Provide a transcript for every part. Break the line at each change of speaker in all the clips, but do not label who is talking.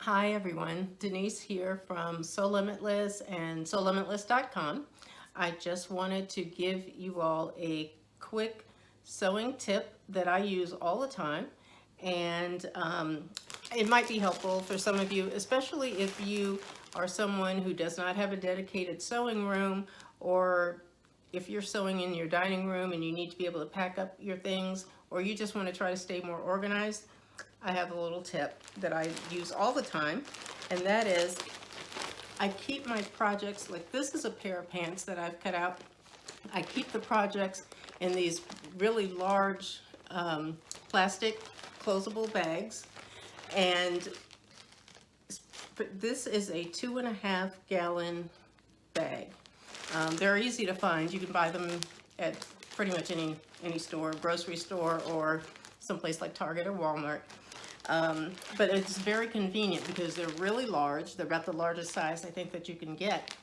Hi everyone, Denise here from Sewlimitless and Sewlimitless.com. I just wanted to give you all a quick sewing tip that I use all the time, and it might be helpful for some of you, especially if you are someone who does not have a dedicated sewing room, or if you're sewing in your dining room and you need to be able to pack up your things, or you just want to try to stay more organized. I have a little tip that I use all the time, and that is I keep my projects, like this is a pair of pants that I've cut out. I keep the projects in these really large plastic closable bags, and this is a 2.5 gallon bag. They're easy to find. You can buy them at pretty much any store, grocery store, or someplace like Target or Walmart. But it's very convenient because they're really large. They're about the largest size I think that you can get.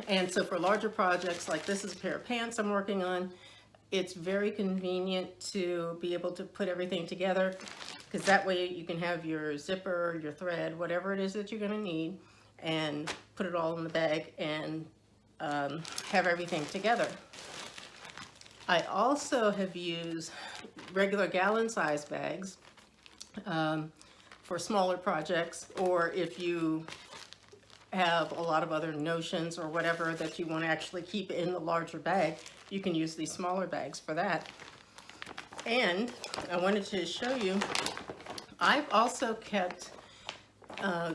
And so for larger projects, like this is a pair of pants I'm working on, it's very convenient to be able to put everything together, because that way you can have your zipper, your thread, whatever it is that you're going to need, and put it all in the bag and have everything together. I also have used regular gallon size bags for smaller projects, or if you have a lot of other notions or whatever that you want to actually keep in the larger bag, you can use these smaller bags for that. And I wanted to show you, I've also kept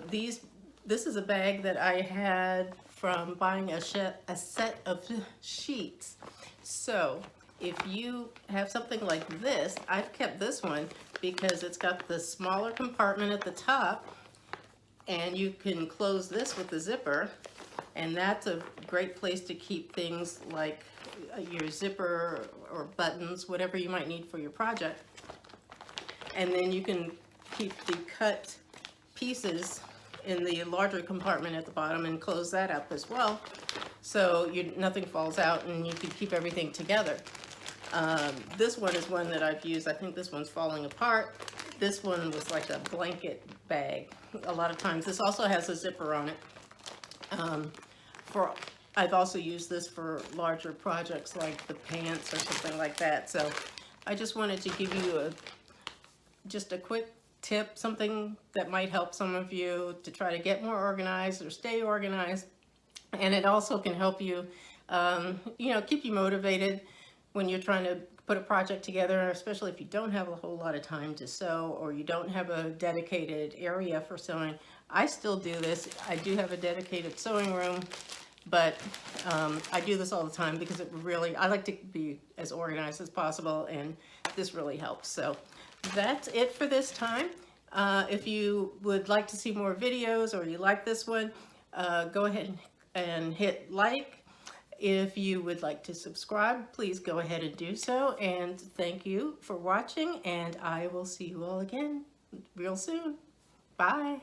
this is a bag that I had from buying a set of sheets. So if you have something like this, I've kept this one because it's got the smaller compartment at the top, and you can close this with the zipper, and that's a great place to keep things like your zipper or buttons, whatever you might need for your project. And then you can keep the cut pieces in the larger compartment at the bottom and close that up as well, so nothing falls out and you can keep everything together. This one is one that I've used. I think this one's falling apart. This one was like a blanket bag a lot of times. This also has a zipper on it. I've also used this for larger projects like the pants or something like that. So I just wanted to give you just a quick tip, something that might help some of you to try to get more organized or stay organized. And it also can help you, keep you motivated when you're trying to put a project together, especially if you don't have a whole lot of time to sew, or you don't have a dedicated area for sewing. I still do this. I do have a dedicated sewing room, but I do this all the time because I like to be as organized as possible, and this really helps. So that's it for this time. If you would like to see more videos, or you like this one, go ahead and hit like. If you would like to subscribe, please go ahead and do so. And thank you for watching, and I will see you all again real soon. Bye.